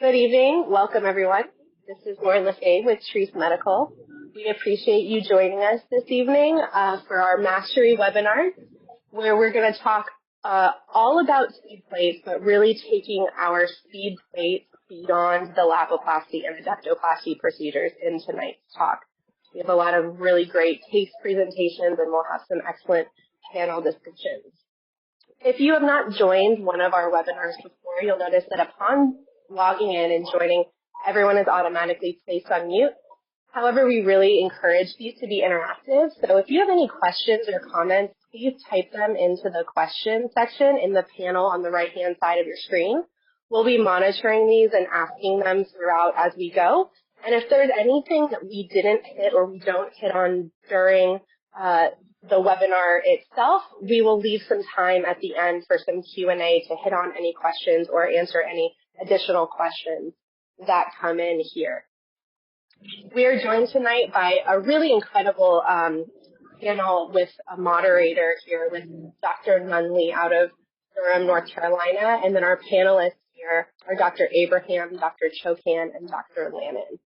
Good evening. Welcome, everyone. This is Lauren Lefebvre with Treace Medical. We appreciate you joining us this evening for our Mastery webinar, where we're going to talk all about SpeedPlate, but really taking our SpeedPlate beyond the Lapiplasty and adductoplasty procedures in tonight's talk. We have a lot of really great case presentations, and we'll have some excellent panel discussions. If you have not joined one of our webinars before, you'll notice that upon logging in and joining, everyone is automatically placed on mute. However, we really encourage these to be interactive. So if you have any questions or comments, please type them into the question section in the panel on the right-hand side of your screen. We'll be monitoring these and asking them throughout as we go. And if there's anything that we didn't hit or we don't hit on during the webinar itself, we will leave some time at the end for some Q&A to hit on any questions or answer any additional questions that come in here. We are joined tonight by a really incredible panel with a moderator here with Dr. Nunley out of Durham, North Carolina, and then our panelists here are Dr. Abraham, Dr. Chohan, and Dr. Landon.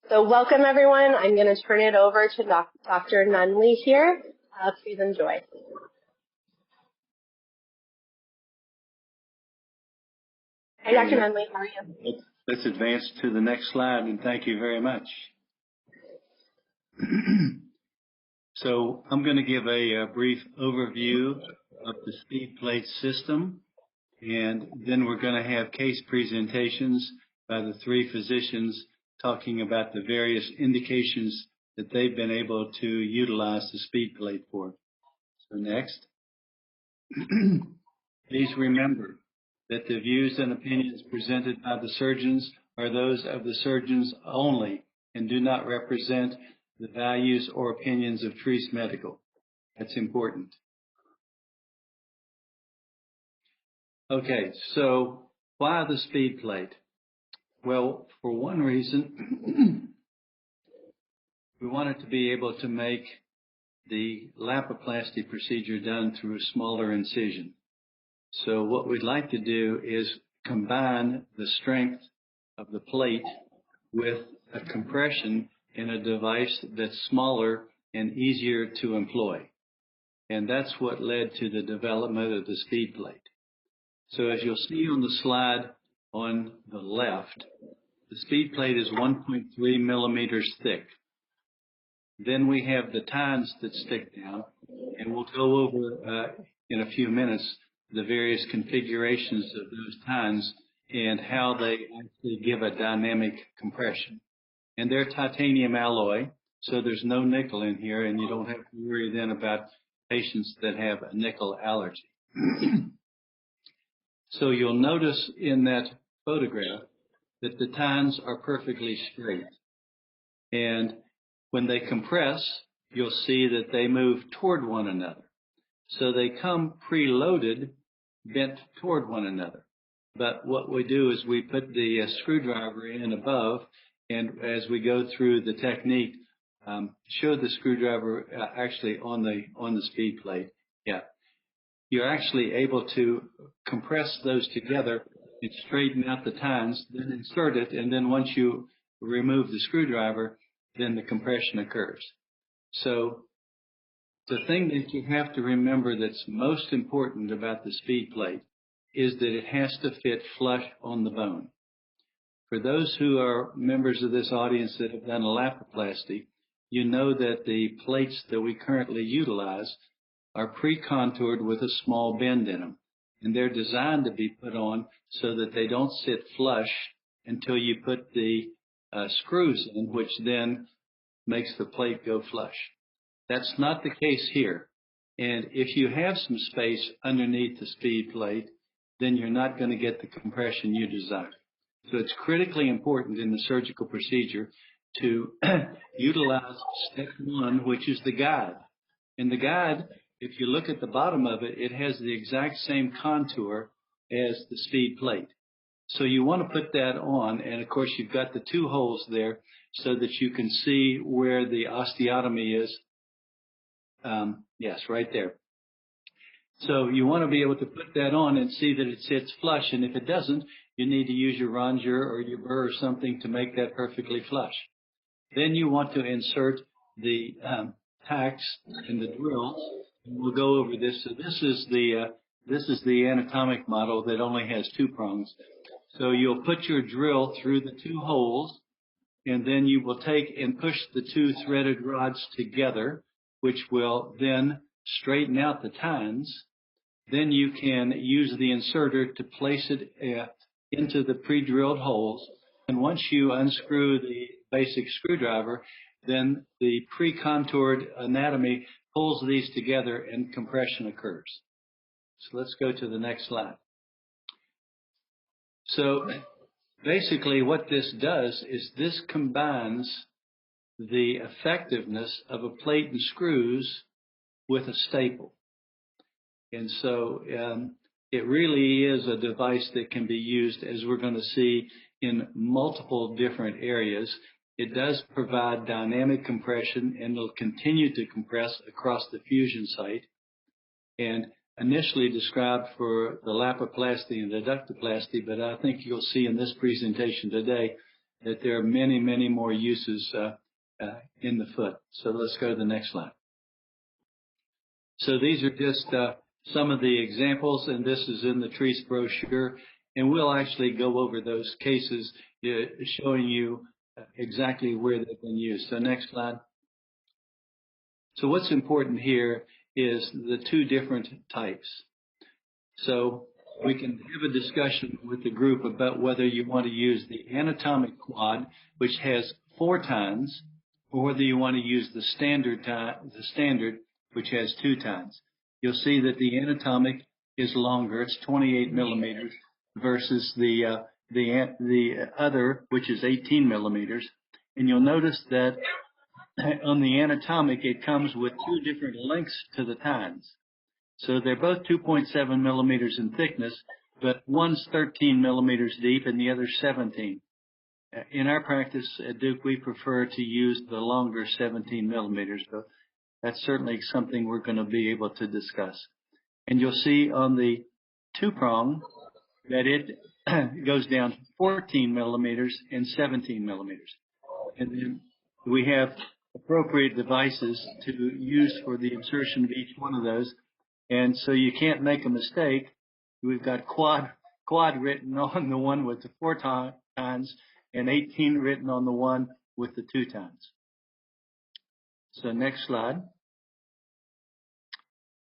So welcome, everyone. I'm going to turn it over to Dr. Nunley here. Please enjoy. Hi, Dr. Nunley. How are you? Let's advance to the next slide, and thank you very much. So I'm going to give a brief overview of the SpeedPlate system, and then we're going to have case presentations by the three physicians talking about the various indications that they've been able to utilize the SpeedPlate for. So next. Please remember that the views and opinions presented by the surgeons are those of the surgeons only and do not represent the values or opinions of Treace Medical. That's important. Okay, so why the SpeedPlate? Well, for one reason, we wanted to be able to make the Lapiplasty procedure done through a smaller incision. So what we'd like to do is combine the strength of the plate with a compression in a device that's smaller and easier to employ. And that's what led to the development of the SpeedPlate. So as you'll see on the slide on the left, the SpeedPlate is 1.3 millimeters thick. Then we have the tines that stick down, and we'll go over in a few minutes the various configurations of those tines and how they actually give a dynamic compression. And they're titanium alloy, so there's no nickel in here, and you don't have to worry then about patients that have a nickel allergy. So you'll notice in that photograph that the tines are perfectly straight. And when they compress, you'll see that they move toward one another. So they come preloaded, bent toward one another. But what we do is we put the screwdriver in above, and as we go through the technique, show the screwdriver actually on the SpeedPlate. Yeah. You're actually able to compress those together and straighten out the tines, then insert it, and then once you remove the screwdriver, then the compression occurs. So the thing that you have to remember that's most important about the SpeedPlate is that it has to fit flush on the bone. For those who are members of this audience that have done a Lapiplasty, you know that the plates that we currently utilize are pre-contoured with a small bend in them. And they're designed to be put on so that they don't sit flush until you put the screws in, which then makes the plate go flush. That's not the case here. And if you have some space underneath the SpeedPlate, then you're not going to get the compression you desire. So it's critically important in the surgical procedure to utilize step one, which is the guide. And the guide, if you look at the bottom of it, it has the exact same contour as the SpeedPlate. So you want to put that on, and of course you've got the two holes there so that you can see where the osteotomy is. Yes, right there. So you want to be able to put that on and see that it sits flush, and if it doesn't, you need to use your ronger or your burr or something to make that perfectly flush. Then you want to insert the tacks and the drills. And we'll go over this. So this is the anatomic model that only has 2 prongs. So you'll put your drill through the 2 holes, and then you will take and push the 2 threaded rods together, which will then straighten out the tines. Then you can use the inserter to place it into the pre-drilled holes. And once you unscrew the basic screwdriver, then the pre-contoured anatomy pulls these together and compression occurs. So let's go to the next slide. So basically what this does is this combines the effectiveness of a plate and screws with a staple. And so it really is a device that can be used, as we're going to see, in multiple different areas. It does provide dynamic compression and will continue to compress across the fusion site. And initially described for the lapiplasty and adductoplasty, but I think you'll see in this presentation today that there are many, many more uses in the foot. So let's go to the next slide. So these are just some of the examples, and this is in the Treace brochure, and we'll actually go over those cases showing you exactly where they've been used. So next slide. So what's important here is the 2 different types. So we can have a discussion with the group about whether you want to use the Anatomic Quad, which has 4 tines, or whether you want to use the standard, which has 2 tines. You'll see that the Anatomic is longer; it's 28 millimeters versus the other, which is 18 millimeters. And you'll notice that on the Anatomic, it comes with 2 different lengths to the tines. So they're both 2.7 millimeters in thickness, but one's 13 millimeters deep and the other's 17. In our practice at Duke, we prefer to use the longer 17 millimeters, but that's certainly something we're going to be able to discuss. And you'll see on the 2-prong that it goes down 14 millimeters and 17 millimeters. And then we have appropriate devices to use for the insertion of each one of those. And so you can't make a mistake. We've got quad written on the one with the 4 tines and 18 written on the one with the 2 tines. So next slide.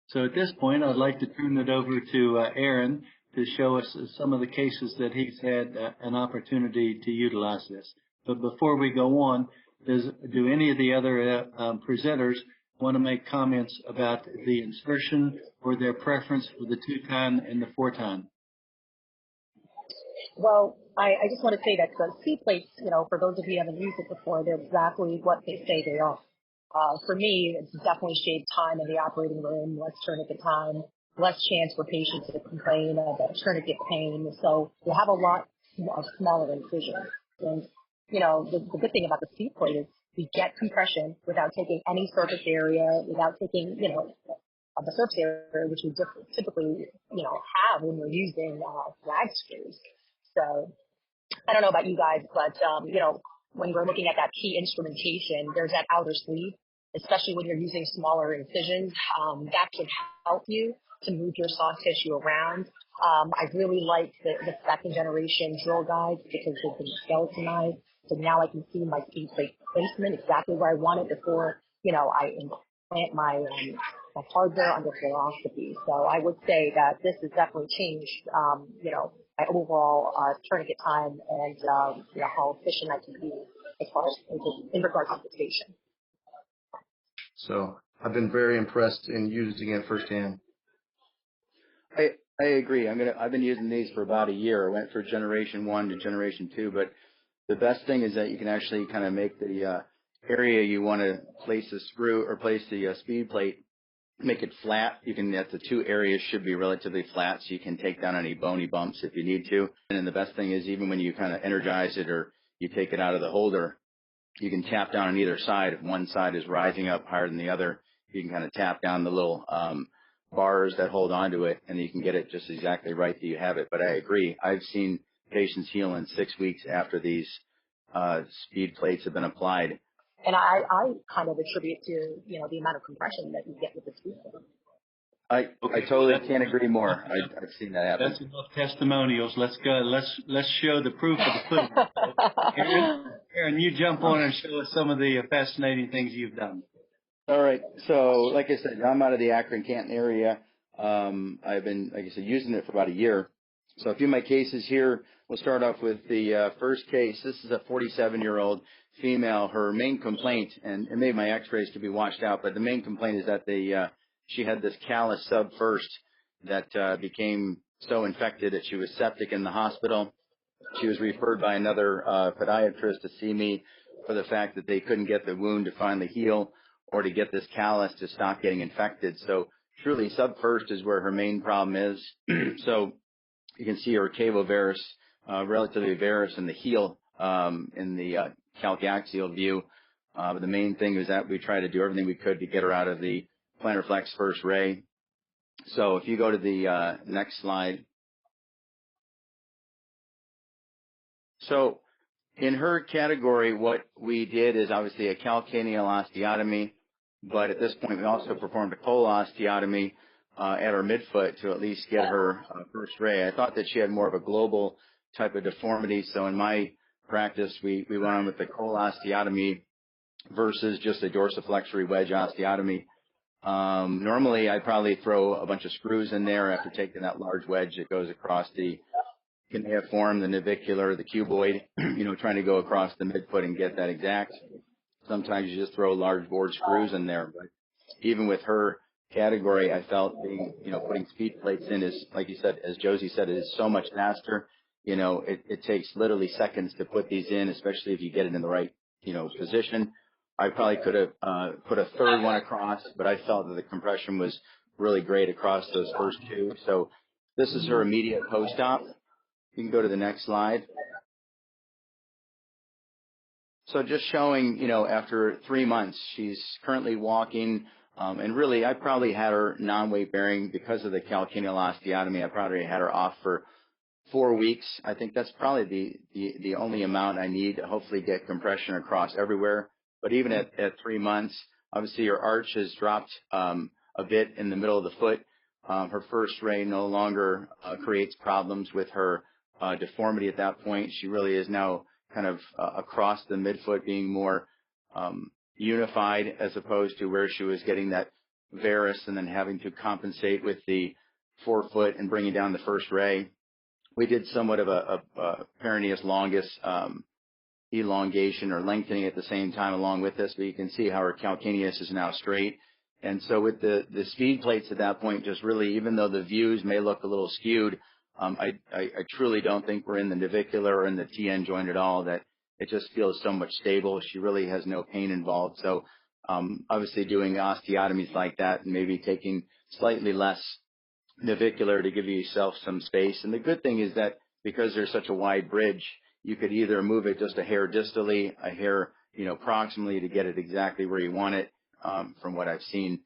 So at this point, I'd like to turn it over to Aaron to show us some of the cases that he's had an opportunity to utilize this. But before we go on, do any of the other presenters want to make comments about the insertion or their preference for the 2-tine and the 4-tine? Well, I just want to say that the SpeedPlates, for those of you who haven't used it before, they're exactly what they say they are. For me, it's definitely shaved time in the operating room, less tourniquet time, less chance for patients to complain of tourniquet pain. So we have a lot of smaller incisions. And, the good thing about the SpeedPlate is we get compression without taking any surface area, without taking, of the surface area, which we typically, have when we're using flag screws. So I don't know about you guys, but, when we're looking at that key instrumentation, there's that outer sleeve, especially when you're using smaller incisions. That can help you to move your soft tissue around. I really like the 2nd generation drill guides because they've been skeletonized. So now I can see my SpeedPlate placement exactly where I want it before, I implant my hardware under fluoroscopy. So I would say that this has definitely changed, my overall tourniquet time and how efficient I can be as far as in regards to fixation. So I've been very impressed in using it firsthand. I agree. I've been using these for about a year. I went for generation 1 to generation 2, but the best thing is that you can actually kind of make the area you want to place the screw or place the speed plate, make it flat. You can, the 2 areas should be relatively flat, so you can take down any bony bumps if you need to. And then the best thing is even when you kind of energize it or you take it out of the holder, you can tap down on either side. If one side is rising up higher than the other, you can kind of tap down the little bars that hold onto it, and you can get it just exactly right that you have it. But I agree. I've seen patients heal in 6 weeks after these speed plates have been applied. And I kind of attribute to, the amount of compression that you get with the speed plate. I totally can't agree more. I've seen that happen. That's enough testimonials. Let's go. Let's show the proof of the pudding. Aaron, you jump on and show us some of the fascinating things you've done. All right. So, like I said, I'm out of the Akron-Canton area. I've been, like I said, using it for about a year. So a few of my cases here, we'll start off with the first case. This is a 47-year-old female. Her main complaint, and maybe my x-rays could be washed out, but the main complaint is that she had this callus sub first that became so infected that she was septic in the hospital. She was referred by another podiatrist to see me for the fact that they couldn't get the wound to finally heal or to get this callus to stop getting infected. So truly, sub first is where her main problem is. So you can see her cavovarus, relatively varus in the heel in the calcaneocuboid view. But the main thing is that we try to do everything we could to get her out of the plantar flex first ray. So if you go to the next slide. So in her category, what we did is obviously a calcaneal osteotomy, but at this point we also performed a colostomy at her midfoot to at least get her first ray. I thought that she had more of a global type of deformity, so in my practice we went on with the colostomy versus just a dorsiflexury wedge osteotomy. Normally I'd probably throw a bunch of screws in there after taking that large wedge that goes across the calcaneoform, the navicular, the cuboid, trying to go across the midfoot and get that exact. Sometimes you just throw large bored screws in there, but even with her category, I felt putting speed plates in is, like you said, as Josie said, it is so much faster. It takes literally seconds to put these in, especially if you get it in the right, position. I probably could have put a third one across, but I felt that the compression was really great across those first two. So this is her immediate post-op. You can go to the next slide. So just showing, after 3 months, she's currently walking, and really I probably had her non-weight bearing because of the calcaneal osteotomy. I probably had her off for 4 weeks. I think that's probably the only amount I need to hopefully get compression across everywhere. But even at 3 months, obviously her arch has dropped a bit in the middle of the foot. Her first ray no longer creates problems with her deformity at that point. She really is now kind of across the midfoot, being more unified as opposed to where she was getting that varus and then having to compensate with the forefoot and bringing down the first ray. We did somewhat of a peroneus longus elongation or lengthening at the same time along with this, but you can see how her calcaneus is now straight. And so with the speed plates at that point, just really, even though the views may look a little skewed, I truly don't think we're in the navicular or in the TN joint at all, that it just feels so much stable. She really has no pain involved. So obviously doing osteotomies like that and maybe taking slightly less navicular to give yourself some space. And the good thing is that because there's such a wide bridge, you could either move it just a hair distally, a hair, proximally to get it exactly where you want it, from what I've seen,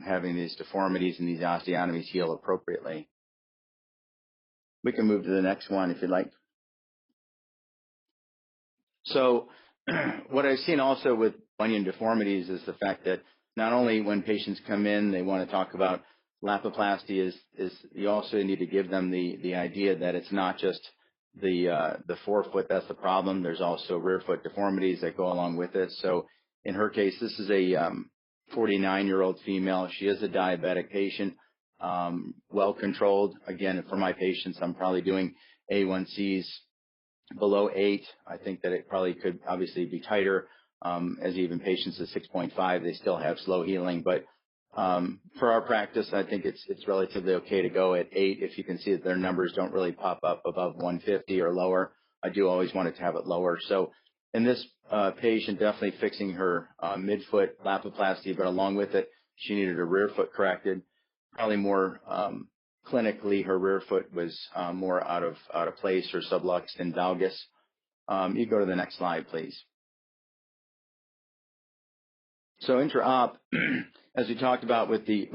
having these deformities and these osteotomies heal appropriately. We can move to the next one if you'd like. So what I've seen also with bunion deformities is the fact that not only when patients come in, they want to talk about Lapiplasty, is you also need to give them the idea that it's not just the forefoot that's the problem. There's also rear foot deformities that go along with it. So in her case, this is a 49-year-old female. She is a diabetic patient, well controlled. Again, for my patients, I'm probably doing A1Cs below 8. I think that it probably could obviously be tighter. As even patients at 6.5, they still have slow healing. But for our practice, I think it's relatively okay to go at 8. If you can see that their numbers don't really pop up above 150 or lower, I do always want it to have it lower. So in this patient, definitely fixing her midfoot Lapiplasty, but along with it, she needed a rear foot corrected. Probably more clinically, her rear foot was more out of place or subluxed and valgus. You go to the next slide, please. So intra-op, as we talked about with the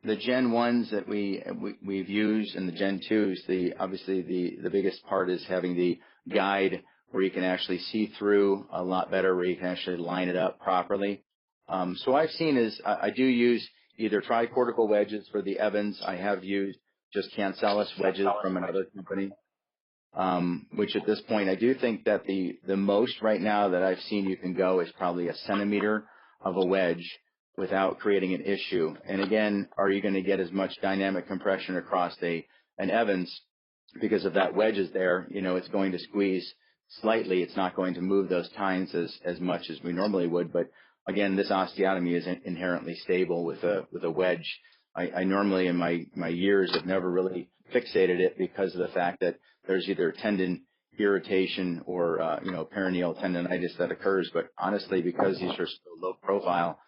the Gen 1s that we've used and the Gen 2s, obviously the biggest part is having the guide where you can actually see through a lot better, where you can actually line it up properly. So what I've seen is I do use either tricortical wedges for the Evans. I have used just cancellous wedges from another company, which at this point I do think that the most right now that I've seen you can go is probably a centimeter of a wedge without creating an issue. And again, are you going to get as much dynamic compression across an Evans? Because if that wedge is there, it's going to squeeze slightly. It's not going to move those tines as much as we normally would. But again, this osteotomy is inherently stable with a wedge. I normally in my years have never really fixated it because of the fact that there's either tendon irritation or perineal tendonitis that occurs. But honestly, because these are so low profile,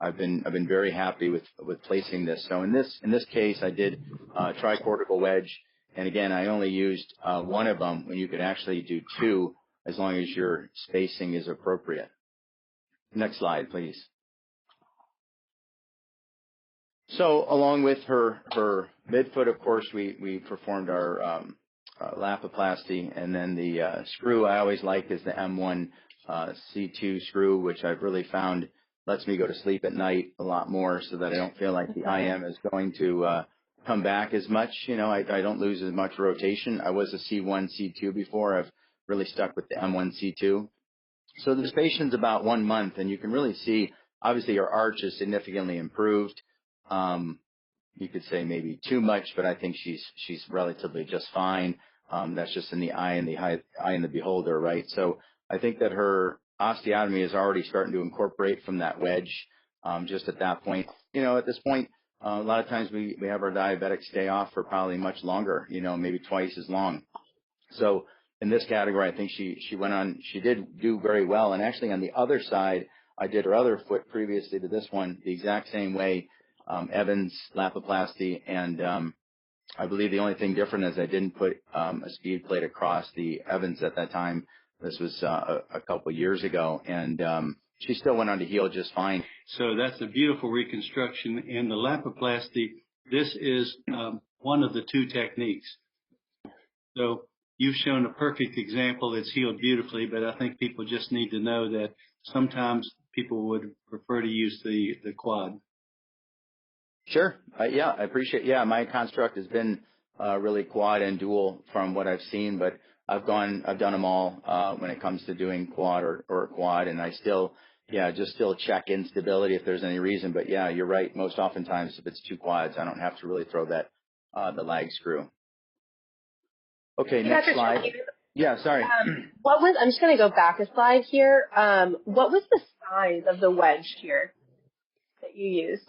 I've been very happy with placing this. So in this case, I did tricortical wedge, and again, I only used one of them when you could actually do two as long as your spacing is appropriate. Next slide, please. So along with her midfoot, of course, we performed our lapiplasty, and then the screw I always like is the M1 C2 screw, which I've really found lets me go to sleep at night a lot more, so that I don't feel like the IM is going to come back as much. I don't lose as much rotation. I was a C1, C2 before. I've really stuck with the M1, C2. So the spation's about 1 month, and you can really see, obviously, her arch is significantly improved. You could say maybe too much, but I think she's relatively just fine. That's just in the eye and the beholder, right? So I think that her osteotomy is already starting to incorporate from that wedge. Just at that point, at this point, a lot of times we have our diabetics stay off for probably much longer, maybe twice as long. So in this category, I think she did do very well. And actually on the other side, I did her other foot previously to this one the exact same way, Evans lapiplasty, and I believe the only thing different is I didn't put a speed plate across the Evans at that time. This was a couple of years ago, and she still went on to heal just fine. So that's a beautiful reconstruction. And the lapiplasty, this is one of the two techniques. So you've shown a perfect example. It's healed beautifully, but I think people just need to know that sometimes people would prefer to use the quad. Sure. Yeah, I appreciate. Yeah, my construct has been really quad and dual from what I've seen, but I've done them all when it comes to doing quad or quad, and I still check instability if there's any reason. But yeah, you're right. Most oftentimes, if it's two quads, I don't have to really throw that the lag screw. Okay, next slide. Yeah, sorry. I'm just going to go back a slide here. What was the size of the wedge here that you used?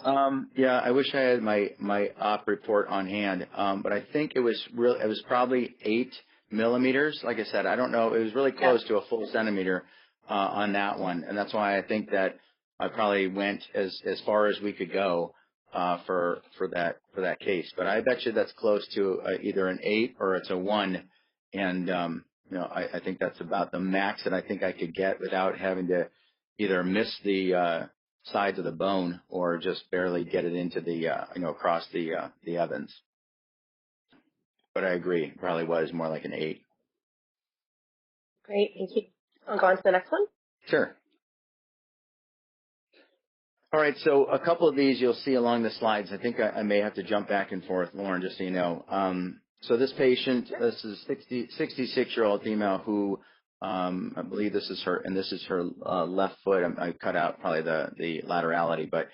Yeah, I wish I had my op report on hand, but I think it was probably 8 millimeters. Like I said, I don't know. It was really close to a full centimeter on that one, and that's why I think that I probably went as far as we could go for that case. But I bet you that's close to either an 8 or it's a 1, and I think that's about the max that I think I could get without having to either miss the sides of the bone or just barely get it into the across the Evans. But I agree, it probably was more like an 8. Great, thank you. I'll go on to the next one. Sure. All right, so a couple of these you'll see along the slides. I think I may have to jump back and forth, Lauren, just so you know. So this patient, this is a 66-year-old female who I believe this is her, and this is her left foot. I cut out probably the laterality, but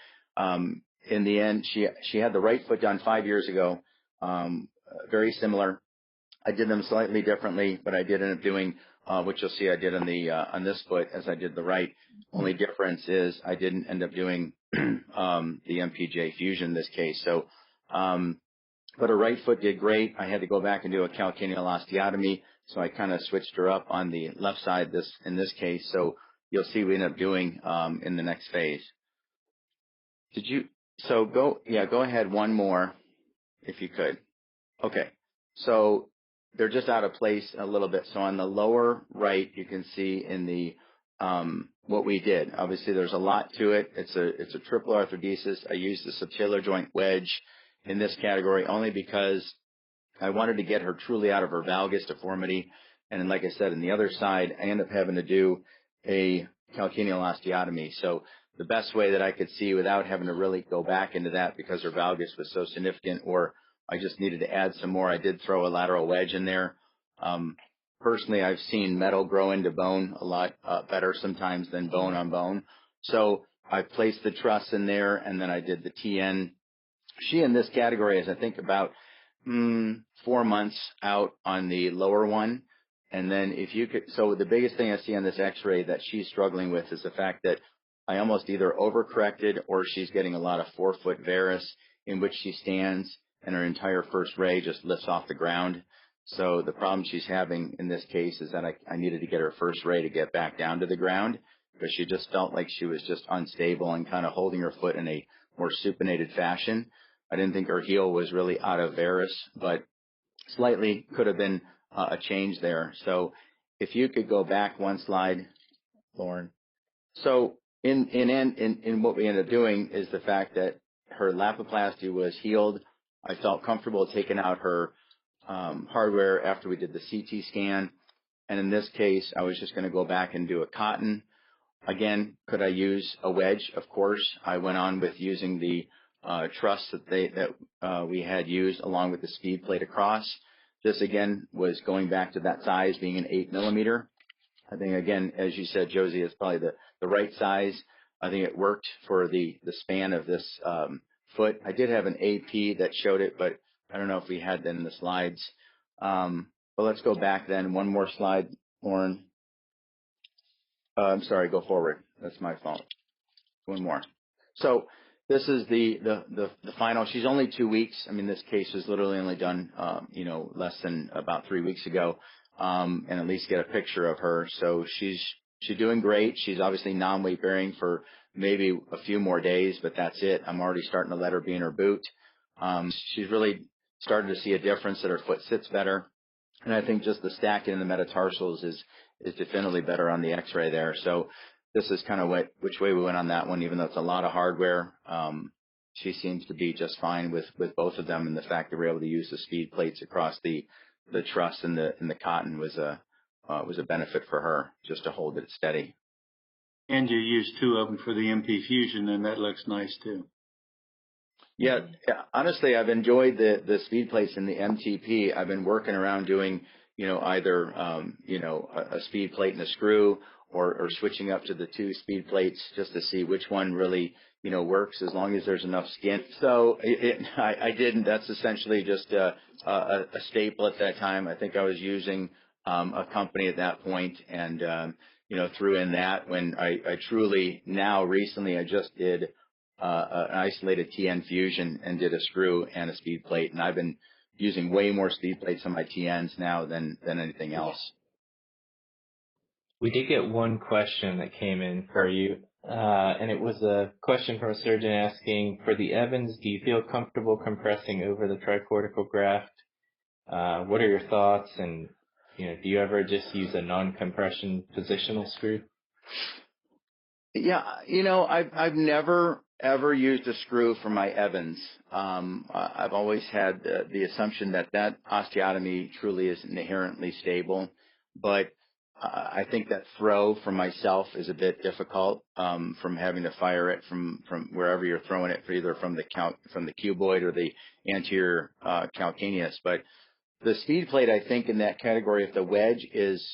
in the end, she had the right foot done 5 years ago. Very similar. I did them slightly differently, but I did end up doing what you'll see I did on this foot as I did the right. Only difference is I didn't end up doing the MPJ fusion in this case. So, but her right foot did great. I had to go back and do a calcaneal osteotomy, so I kind of switched her up on the left side in this case. So you'll see we end up doing in the next phase. Go ahead one more if you could. Okay. So they're just out of place a little bit. So on the lower right, you can see in the what we did. Obviously, there's a lot to it. It's a triple arthrodesis. I used the subtalar joint wedge in this category only because I wanted to get her truly out of her valgus deformity. And then, like I said, on the other side, I end up having to do a calcaneal osteotomy. So the best way that I could see without having to really go back into that because her valgus was so significant, or I just needed to add some more, I did throw a lateral wedge in there. Personally, I've seen metal grow into bone a lot better sometimes than bone on bone. So I placed the truss in there, and then I did the TN. She in this category is, I think, about 4 months out on the lower one. And then if you could, so the biggest thing I see on this x-ray that she's struggling with is the fact that I almost either overcorrected or she's getting a lot of forefoot varus in which she stands and her entire first ray just lifts off the ground. So the problem she's having in this case is that I needed to get her first ray to get back down to the ground because she just felt like she was just unstable and kind of holding her foot in a more supinated fashion. I didn't think her heel was really out of varus, but slightly could have been a change there. So if you could go back one slide, Lauren. So in what we ended up doing is the fact that her Lapiplasty was healed. I felt comfortable taking out her hardware after we did the CT scan. And in this case, I was just going to go back and do a cotton. Again, could I use a wedge? Of course. I went on with using the truss that we had used along with the SpeedPlate across. This again was going back to that size being an 8 millimeter. I think again, as you said, Josie, it's probably the right size. I think it worked for the span of this foot. I did have an AP that showed it, but I don't know if we had that in the slides. But let's go back then. One more slide, Lauren. I'm sorry, go forward. That's my fault. One more. So this is the final. She's only 2 weeks. I mean, this case was literally only done, less than about 3 weeks ago, and at least get a picture of her. So she's doing great. She's obviously non-weight bearing for maybe a few more days, but that's it. I'm already starting to let her be in her boot. She's really started to see a difference that her foot sits better. And I think just the stacking in the metatarsals is definitively better on the x-ray there. So this is kind of which way we went on that one, even though it's a lot of hardware. She seems to be just fine with both of them, and the fact that we're able to use the speed plates across the truss and the cotton was a benefit for her, just to hold it steady. And you used 2 of them for the MP Fusion, and that looks nice too. Yeah, honestly, I've enjoyed the speed plates in the MTP. I've been working around doing, either, a speed plate and a screw or switching up to the 2 speed plates just to see which one really, works as long as there's enough skin. So I didn't. That's essentially just a staple at that time. I think I was using a company at that point and, threw in that when I truly now recently I just did an isolated TN fusion and did a screw and a speed plate. And I've been using way more speed plates on my TNs now than anything else. We did get one question that came in for you, and it was a question from a surgeon asking, for the Evans, do you feel comfortable compressing over the tricortical graft? What are your thoughts? And, do you ever just use a non-compression positional screw? Yeah, I've never ever used a screw for my Evans. I've always had the assumption that osteotomy truly is inherently stable, but I think that throw for myself is a bit difficult from having to fire it from wherever you're throwing it, either from the cuboid or the anterior calcaneus. But the speed plate, I think, in that category, if the wedge is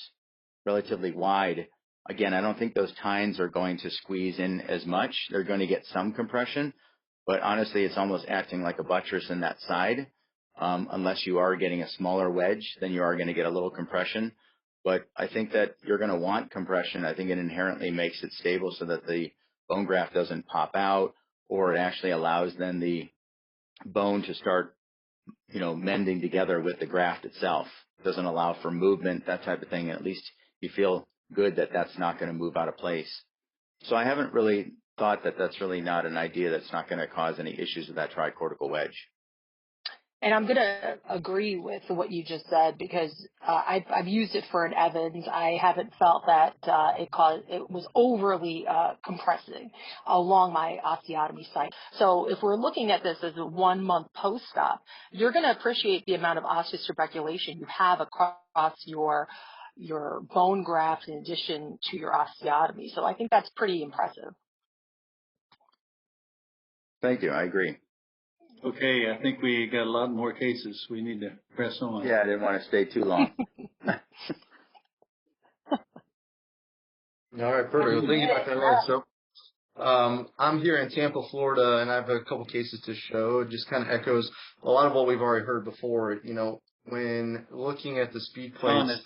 relatively wide, again, I don't think those tines are going to squeeze in as much. They're going to get some compression, but honestly, it's almost acting like a buttress in that side. Unless you are getting a smaller wedge, then you are going to get a little compression. But I think that you're going to want compression. I think it inherently makes it stable so that the bone graft doesn't pop out, or it actually allows then the bone to start, mending together with the graft itself. It doesn't allow for movement, that type of thing. And at least you feel good that that's not going to move out of place. So I haven't really thought that that's really not an idea that's not going to cause any issues with that tricortical wedge. And I'm going to agree with what you just said because I've used it for an Evans. I haven't felt that it was overly compressing along my osteotomy site. So if we're looking at this as a 1 month post-op, you're going to appreciate the amount of osseous tuberculation you have across your bone graft in addition to your osteotomy. So I think that's pretty impressive. Thank you. I agree. Okay, I think we got a lot more cases. We need to press on. Yeah, I didn't want to stay too long. All right, perfect. Well, thank you, Dr. Landon. So, I'm here in Tampa, Florida, and I have a couple cases to show. It just kind of echoes a lot of what we've already heard before. You know, when looking at the speed plates.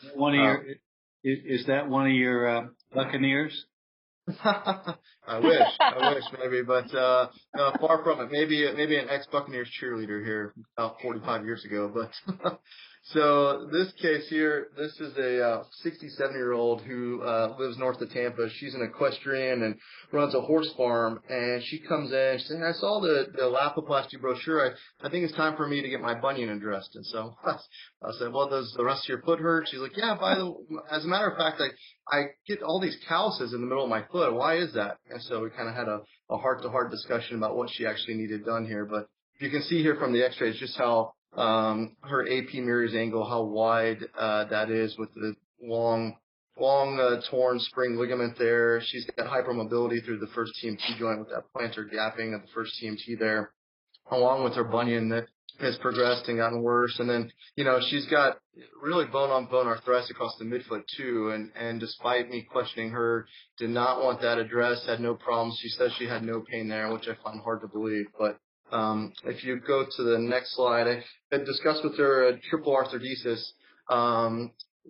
Is that one of your Buccaneers? I wish maybe, but no, far from it. Maybe an ex-Buccaneers cheerleader here about 45 years ago. But so this case here, this is a 67-year-old who lives north of Tampa. She's an equestrian and runs a horse farm. And she comes in. She said, "I saw the lapoplasty brochure. I think it's time for me to get my bunion addressed." And so I said, "Well, does the rest of your foot hurt?" She's like, "Yeah. As a matter of fact, I get all these calluses in the middle of my foot. Why is that?" And so we kind of had a heart-to-heart discussion about what she actually needed done here. But you can see here from the x-rays just how her AP mirrors angle, how wide that is with the long torn spring ligament there. She's got hypermobility through the first TMT joint with that plantar gapping of the first TMT there, along with her bunion that has progressed and gotten worse. And then, you know, she's got really bone-on-bone arthritis across the midfoot too. And despite me questioning her, did not want that addressed, had no problems. She says she had no pain there, which I find hard to believe. But if you go to the next slide, I had discussed with her a triple arthrodesis.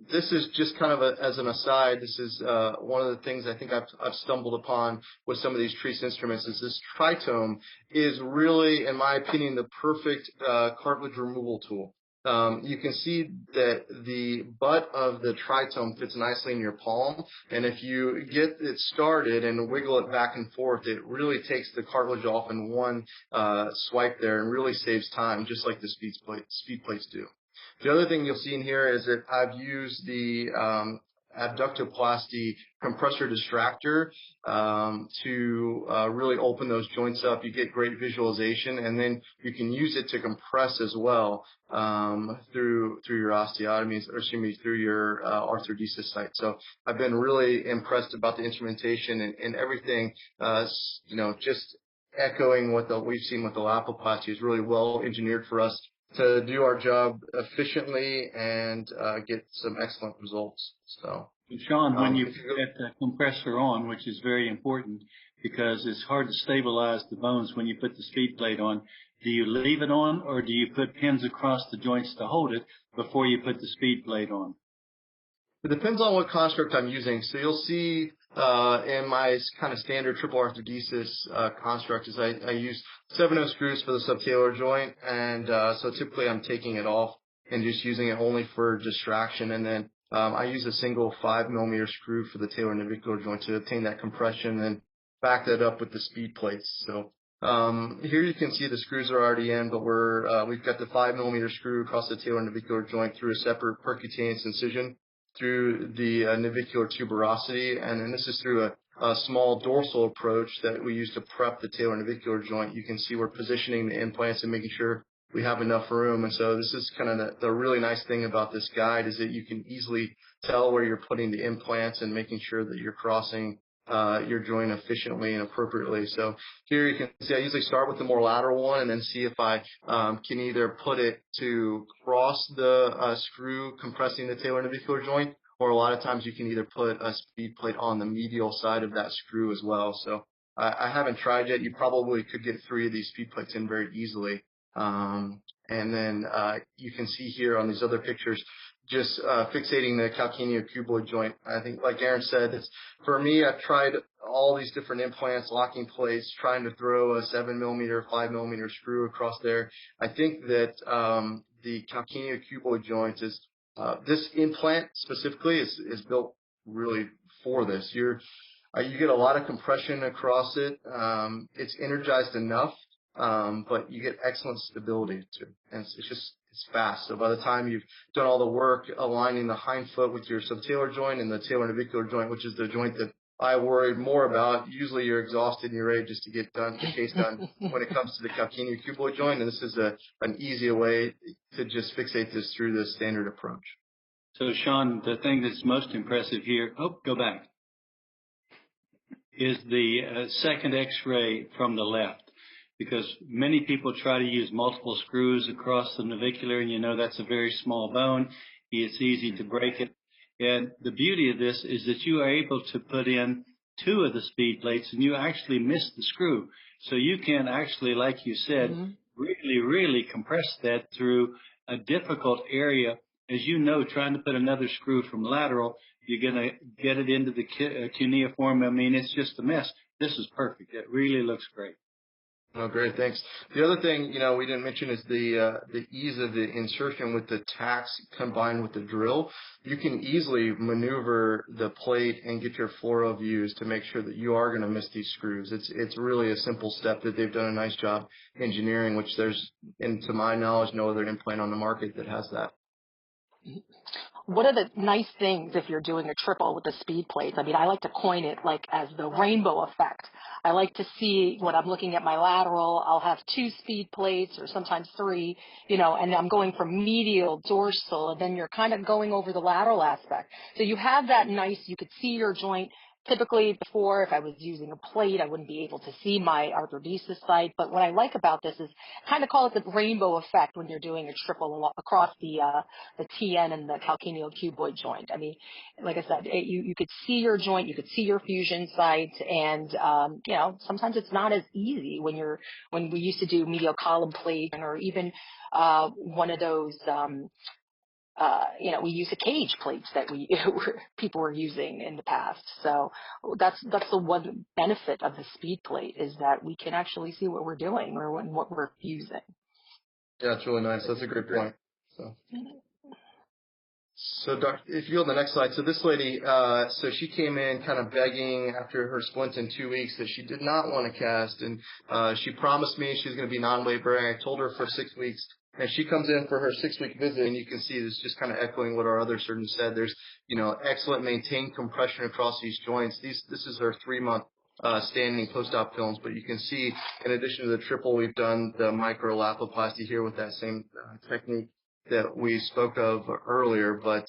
This is just kind of as an aside. This is one of the things I think I've stumbled upon with some of these Treace instruments is this tritome is really, in my opinion, the perfect cartilage removal tool. You can see that the butt of the tritome fits nicely in your palm, and if you get it started and wiggle it back and forth, it really takes the cartilage off in one swipe there and really saves time, just like the speed plates do. The other thing you'll see in here is that I've used the abductoplasty compressor distractor to really open those joints up. You get great visualization, and then you can use it to compress as well through your osteotomies, or excuse me, through your arthrodesis site. So I've been really impressed about the instrumentation and everything. You know, just echoing what we've seen with the lapoplasty is really well engineered for us to do our job efficiently and get some excellent results. So, Sean, when you put that compressor on, which is very important because it's hard to stabilize the bones when you put the speed plate on, do you leave it on or do you put pins across the joints to hold it before you put the speed plate on? It depends on what construct I'm using. So you'll see in my kind of standard triple arthrodesis construct is I use 7/0 screws for the subtalar joint, and so typically I'm taking it off and just using it only for distraction, and then I use a single 5mm screw for the talonavicular joint to obtain that compression and back that up with the speed plates. So here you can see the screws are already in, but we've got the 5mm screw across the talonavicular joint through a separate percutaneous incision through the navicular tuberosity, and then this is through a small dorsal approach that we use to prep the talonavicular joint. You can see we're positioning the implants and making sure we have enough room, and so this is kind of the really nice thing about this guide is that you can easily tell where you're putting the implants and making sure that you're crossing your joint efficiently and appropriately. So here you can see I usually start with the more lateral one and then see if I can either put it to cross the screw compressing the talonavicular joint, or a lot of times you can either put a speed plate on the medial side of that screw as well. So I haven't tried yet. You probably could get 3 of these speed plates in very easily. And then you can see here on these other pictures just fixating the calcaneocuboid joint. I think, like Aaron said, for me, I've tried all these different implants, locking plates, trying to throw a 7mm, 5mm screw across there. I think that the calcaneocuboid joint is this implant specifically is built really for this. You get a lot of compression across it. It's energized enough but you get excellent stability too. And it's fast. So by the time you've done all the work aligning the hind foot with your subtalar joint and the talonavicular joint, which is the joint that I worried more about, usually you're exhausted and you're ready just to get the case done when it comes to the calcaneocuboid joint. And this is an easier way to just fixate this through the standard approach. So, Sean, the thing that's most impressive here, go back, is the second X-ray from the left. Because many people try to use multiple screws across the navicular, and you know that's a very small bone. It's easy to break it. And the beauty of this is that you are able to put in 2 of the speed plates, and you actually miss the screw. So you can actually, like you said, really, really compress that through a difficult area. As you know, trying to put another screw from lateral, you're going to get it into the cuneiform. I mean, it's just a mess. This is perfect. It really looks great. Oh, great. Thanks. The other thing, we didn't mention is the ease of the insertion with the tacks combined with the drill. You can easily maneuver the plate and get your fluoro views to make sure that you are going to miss these screws. It's really a simple step that they've done a nice job engineering, which there's, and to my knowledge, no other implant on the market that has that. One of the nice things if you're doing a triple with the speed plates, I mean, I like to coin it like as the rainbow effect. I like to see when I'm looking at my lateral, I'll have 2 speed plates or sometimes 3, and I'm going from medial, dorsal, and then you're kind of going over the lateral aspect. So you have that nice, you could see your joint. Typically before, if I was using a plate, I wouldn't be able to see my arthrodesis site. But what I like about this is kind of call it the rainbow effect when you're doing a triple across the TN and the calcaneocuboid joint. I mean, like I said, you could see your joint, you could see your fusion site, and sometimes it's not as easy when we used to do medial column plate or even one of those. We use the cage plates that people were using in the past. So that's the one benefit of the speed plate is that we can actually see what we're doing or what we're using. Yeah, it's really nice. That's a great point. So, Doctor, if you go to the next slide. So this lady, so she came in kind of begging after her splint in 2 weeks that she did not want to cast, and she promised me she was going to be non-laboring. I told her for 6 weeks. And she comes in for her 6-week visit, and you can see this just kind of echoing what our other surgeons said. There's, excellent maintained compression across these joints. This is her 3-month standing post-op films, but you can see, in addition to the triple, we've done the micro-Lapiplasty here with that same technique that we spoke of earlier. But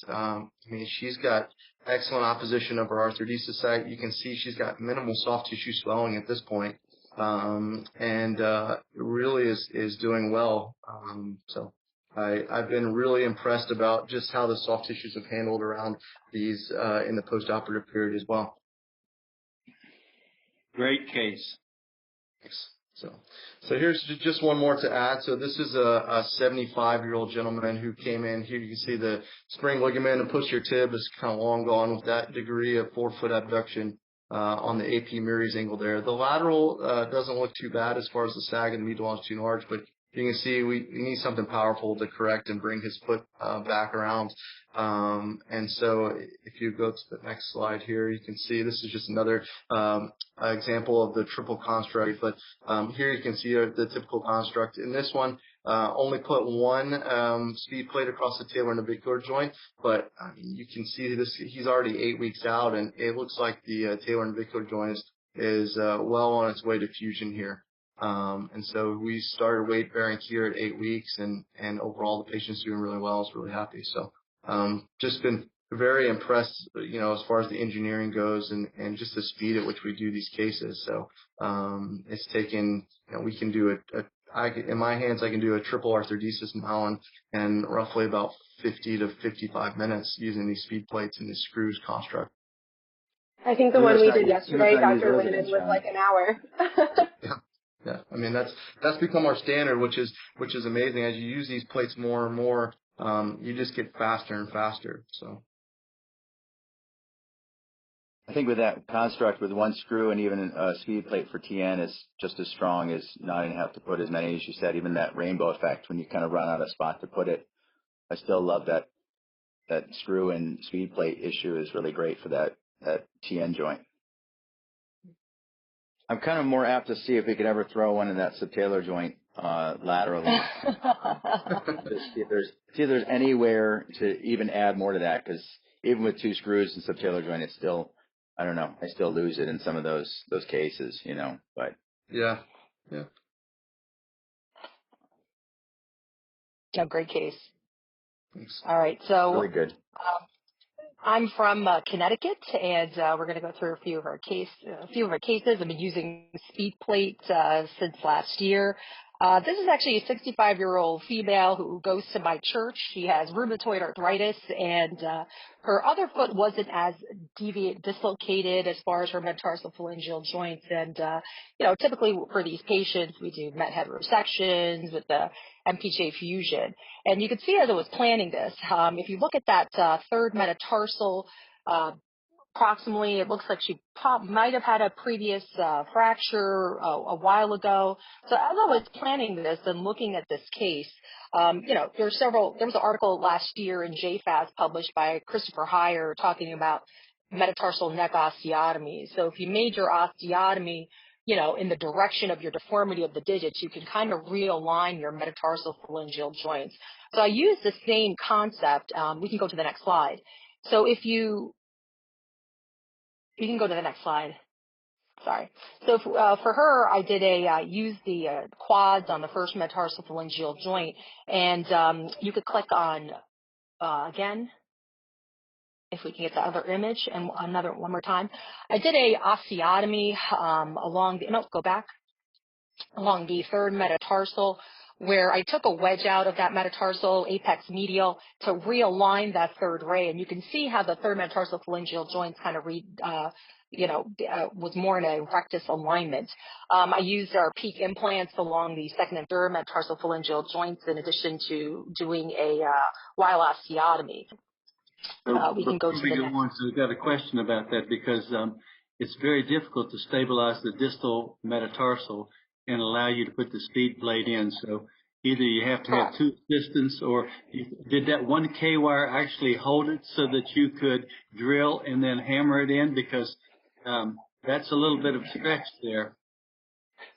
she's got excellent opposition of her arthrodesis site. You can see she's got minimal soft tissue swelling at this point. And really is doing well. So I've been really impressed about just how the soft tissues have handled around these in the postoperative period as well. Great case. Thanks. So here's just one more to add. So this is a 75-year-old gentleman who came in. Here you can see the spring ligament and posterior tib is kind of long gone with that degree of forefoot abduction. On the AP Murray's angle there. The lateral doesn't look too bad as far as the sag and the medial longitudinal arch, but you can see we need something powerful to correct and bring his foot back around. And so if you go to the next slide here, you can see this is just another example of the triple construct. But here you can see the typical construct. In this one, only put 1 speed plate across the talar navicular joint, but you can see this. He's already 8 weeks out, and it looks like the talar navicular joint is well on its way to fusion here. And so we started weight bearing here at 8 weeks, and overall the patient's doing really well. I was really happy. So just been very impressed, as far as the engineering goes and just the speed at which we do these cases. So it's taken, we can do in my hands, I can do a triple arthrodesis now in roughly about 50 to 55 minutes using these speed plates and these screws construct. I think the one we did yesterday, Dr. Landon, was like an hour. Yeah. I mean, that's become our standard, which is amazing. As you use these plates more and more, you just get faster and faster. So I think with that construct, with 1 screw and even a speed plate for TN is just as strong as not even have to put as many as you said. Even that rainbow effect when you kind of run out of spot to put it. I still love that screw and speed plate issue is really great for that TN joint. I'm kind of more apt to see if we could ever throw one in that subtalar joint laterally. See if there's anywhere to even add more to that, because even with 2 screws and subtalar joint, it's still, I don't know, I still lose it in some of those cases, you know. But yeah. No, great case. Thanks. All right, so really good. I'm from Connecticut, and we're going to go through a few of our cases. I've been using SpeedPlate since last year. This is actually a 65-year-old female who goes to my church. She has rheumatoid arthritis, and her other foot wasn't as dislocated as far as her metatarsophalangeal joints. And typically for these patients, we do met head resections with the MPJ fusion. And you can see as I was planning this, if you look at that third metatarsal, approximately, it looks like she might have had a previous fracture a while ago. So as I was planning this and looking at this case, there was an article last year in JFAS published by Christopher Heyer talking about metatarsal neck osteotomy. So if you made your osteotomy, in the direction of your deformity of the digits, you can kind of realign your metatarsal phalangeal joints. So I use the same concept. We can go to the next slide. So if you can go to the next slide. Sorry. So for her, I did use the quads on the first metatarsal phalangeal joint, and you could click on again, if we can get the other image, and one more time. I did a osteotomy along the third metatarsal, where I took a wedge out of that metatarsal apex medial to realign that third ray. And you can see how the third metatarsal phalangeal joints kind of was more in a rectus alignment. I used our peak implants along the second and third metatarsal phalangeal joints in addition to doing a while osteotomy. We can go to the next. So we've got a question about that, because it's very difficult to stabilize the distal metatarsal and allow you to put the SpeedPlate in. So either you have to have 2 assistants, or did that 1 K-wire actually hold it so that you could drill and then hammer it in? Because that's a little bit of stretch there.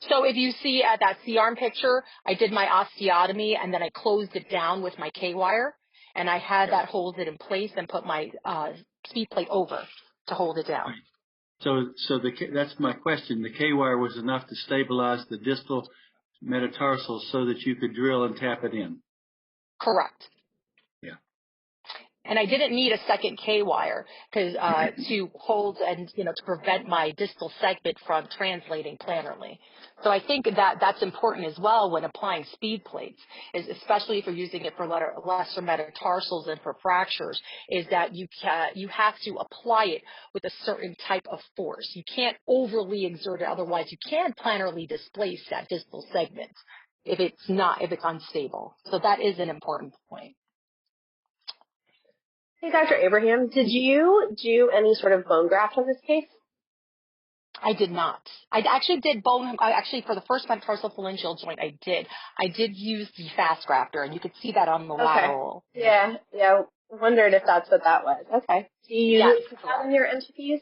So if you see at that C-arm picture, I did my osteotomy and then I closed it down with my K-wire, and I had that hold it in place and put my SpeedPlate over to hold it down. So that's my question. The K-wire was enough to stabilize the distal metatarsal so that you could drill and tap it in. Correct. Yeah. And I didn't need a second K-wire because to hold and to prevent my distal segment from translating planarly. So I think that that's important as well when applying SpeedPlates, especially if you're using it for lesser metatarsals and for fractures, is that you have to apply it with a certain type of force. You can't overly exert it, otherwise you can planarly displace that distal segment if it's unstable. So that is an important point. Hey, Dr. Abraham, did you do any sort of bone graft on this case? I did not. I actually did for the first metatarsal phalangeal joint, I did use the fast grafter, and you could see that on the lateral. Yeah. Wondered if that's what that was. Okay. Do you use that in your MTPs?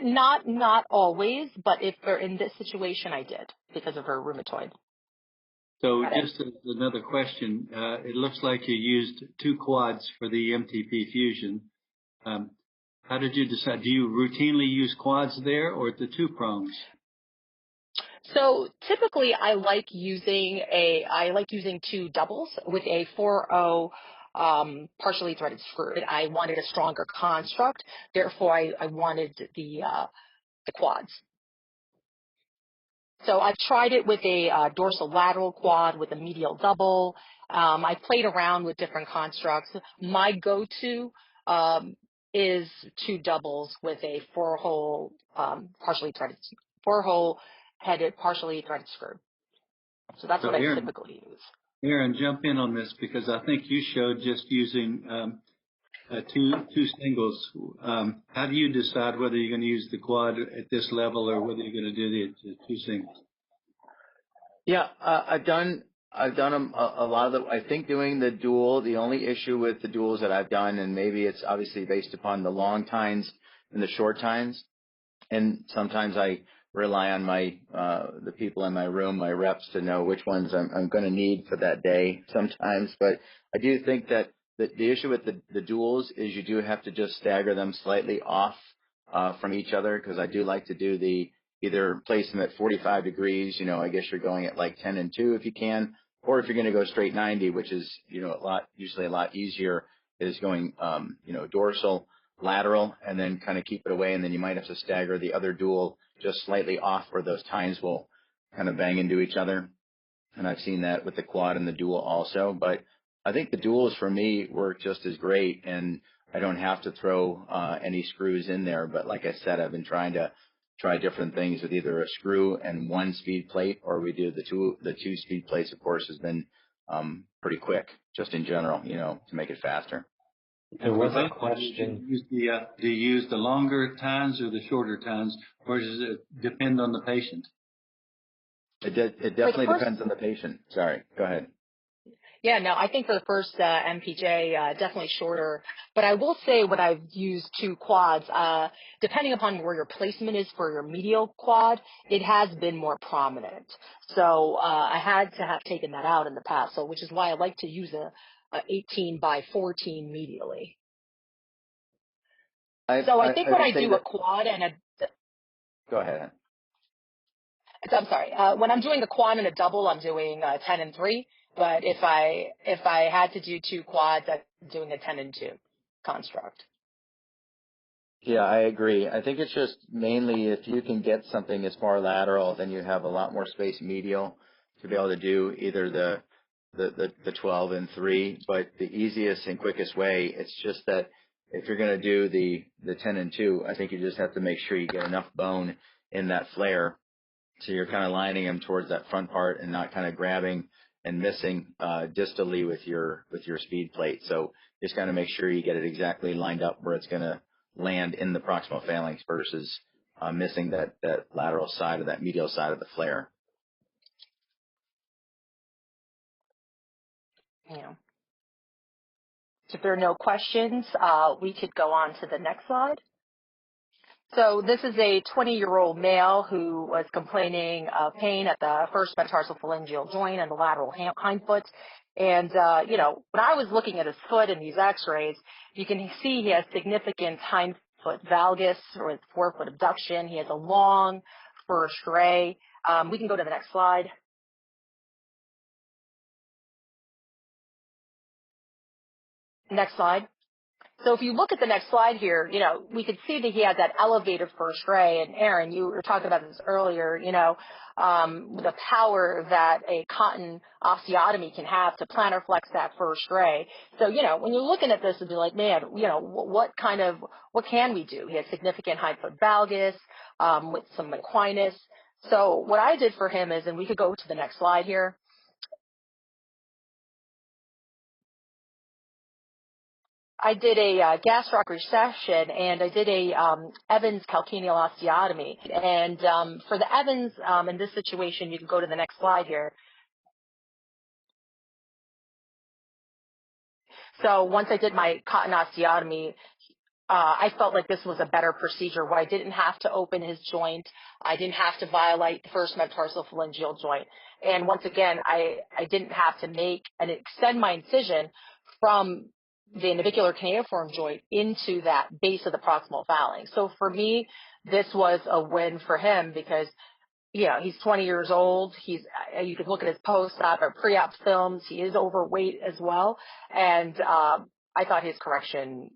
Not always, but if they're in this situation, I did because of her rheumatoid. So just as another question, it looks like you used 2 quads for the MTP fusion. How did you decide? Do you routinely use quads there, or the 2 prongs? So typically, I like using 2 doubles with a 4-0 partially threaded screw. I wanted a stronger construct, therefore I wanted the quads. So I've tried it with a dorsolateral quad with a medial double. I played around with different constructs. My go-to is 2 doubles with a 4-hole headed partially threaded screw. So that's what I typically use. Aaron, jump in on this, because I think you showed just using 2 singles. How do you decide whether you're going to use the quad at this level or whether you're going to do the 2 singles? Yeah, I've done a lot of the. I think doing the dual. The only issue with the duals that I've done, and maybe it's obviously based upon the long tines and the short tines, and sometimes I rely on my the people in my room, my reps, to know which ones I'm going to need for that day sometimes. But I do think that the issue with the duals is you do have to just stagger them slightly off from each other, because I do like to do either place them at 45 degrees. I guess you're going at like 10 and 2 if you can, or if you're going to go straight 90, which is usually a lot easier, is going dorsal, lateral, and then kind of keep it away, and then you might have to stagger the other dual just slightly off, or those tines will kind of bang into each other. And I've seen that with the quad and the dual also. But I think the duals for me work just as great, and I don't have to throw any screws in there. But like I said, I've been trying to try different things with either a screw and one speed plate, or we do the two speed plates. Of course, has been pretty quick, just in general, to make it faster. There was a question. Do you use the longer tines or the shorter tines, or does it depend on the patient? It definitely depends on the patient. Sorry, go ahead. Yeah, no, I think for the first MPJ, definitely shorter. But I will say when I've used two quads, depending upon where your placement is for your medial quad, it has been more prominent. So I had to have taken that out in the past, which is why I like to use a 18 by 14 medially. I think when I do a quad and Go ahead. I'm sorry. When I'm doing a quad and a double, I'm doing 10 and 3. But if I had to do two quads, I'm doing a 10 and 2 construct. Yeah, I agree. I think it's just mainly if you can get something as far lateral, then you have a lot more space medial to be able to do either the 12 and 3. But the easiest and quickest way, it's just that if you're going to do the 10 and 2, I think you just have to make sure you get enough bone in that flare, so you're kind of lining them towards that front part and not kind of grabbing and missing distally with your speed plate. So just kind of make sure you get it exactly lined up where it's going to land in the proximal phalanx versus missing that lateral side or that medial side of the flare. Yeah. So if there are no questions, we could go on to the next slide. So this is a 20-year-old male who was complaining of pain at the first metatarsophalangeal joint and the lateral hindfoot. And, when I was looking at his foot in these x-rays, you can see he has significant hindfoot valgus or forefoot abduction. He has a long first ray. We can go to the next slide. Next slide. So if you look at the next slide here, we could see that he had that elevated first ray. And Aaron, you were talking about this earlier, the power that a cotton osteotomy can have to plantar flex that first ray. So, when you're looking at this, it'd be like, man, what can we do? He has significant hindfoot valgus, with some equinus. So what I did for him is, and we could go to the next slide here. I did a gastroc resection, and I did a Evans calcaneal osteotomy. And for the Evans, in this situation, you can go to the next slide here. So once I did my cotton osteotomy, I felt like this was a better procedure where I didn't have to open his joint. I didn't have to violate the first metatarsophalangeal joint. And once again, I didn't have to make and extend my incision from the navicular cuneiform joint into that base of the proximal phalanx. So for me, this was a win for him because, he's 20 years old. You can look at his post-op or pre-op films. He is overweight as well. And I thought his correction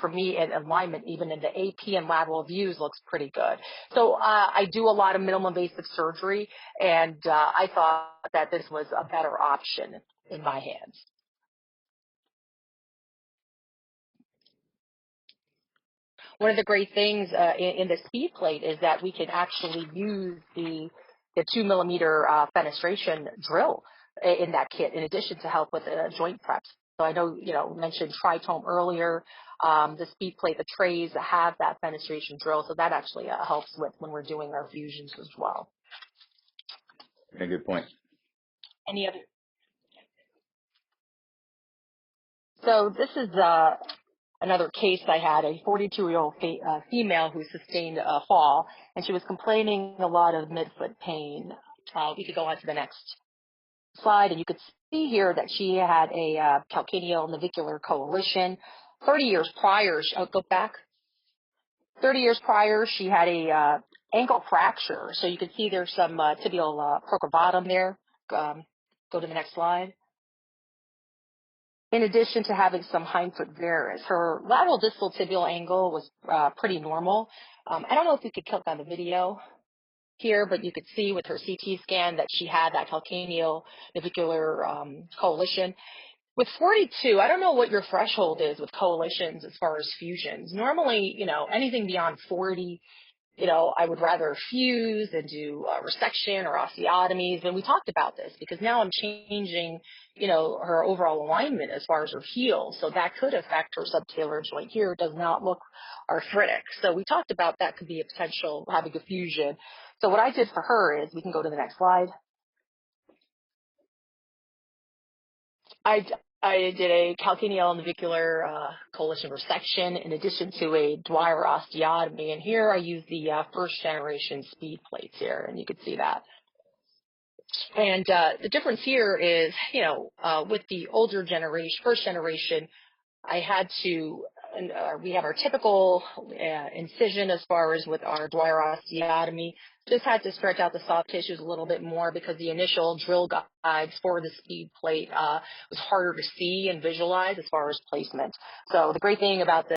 for me in alignment, even in the AP and lateral views, looks pretty good. So I do a lot of minimal invasive surgery, and I thought that this was a better option in my hands. One of the great things in the SpeedPlate is that we can actually use the 2 millimeter fenestration drill in that kit, in addition to help with joint preps. So I know, mentioned tritome earlier. The SpeedPlate, the trays have that fenestration drill, so that actually helps with when we're doing our fusions as well. Okay, good point. Any other? So this is another case I had, a 42-year-old female who sustained a fall, and she was complaining a lot of midfoot pain. We could go on to the next slide, and you could see here that she had a calcaneocuboid coalition. 30 years prior, go back. 30 years prior, she had a ankle fracture. So you can see there's some tibial procurvatum there. Go to the next slide. In addition to having some hindfoot varus, her lateral distal tibial angle was pretty normal. I don't know if we could click on the video here, but you could see with her CT scan that she had that calcaneocuboid coalition. With 42, I don't know what your threshold is with coalitions as far as fusions. Normally, anything beyond 40, I would rather fuse and do resection or osteotomies. And we talked about this because now I'm changing, her overall alignment as far as her heel. So that could affect her subtalar joint here. It does not look arthritic. So we talked about that could be a potential having a fusion. So what I did for her is, we can go to the next slide. I did a calcaneocuboid coalition resection in addition to a Dwyer osteotomy. And here I used the first generation SpeedPlates here, and you can see that. And the difference here is, with the older generation, first generation, I had to, we have our typical incision as far as with our Dwyer osteotomy. Just had to stretch out the soft tissues a little bit more because the initial drill guides for the SpeedPlate was harder to see and visualize as far as placement. So the great thing about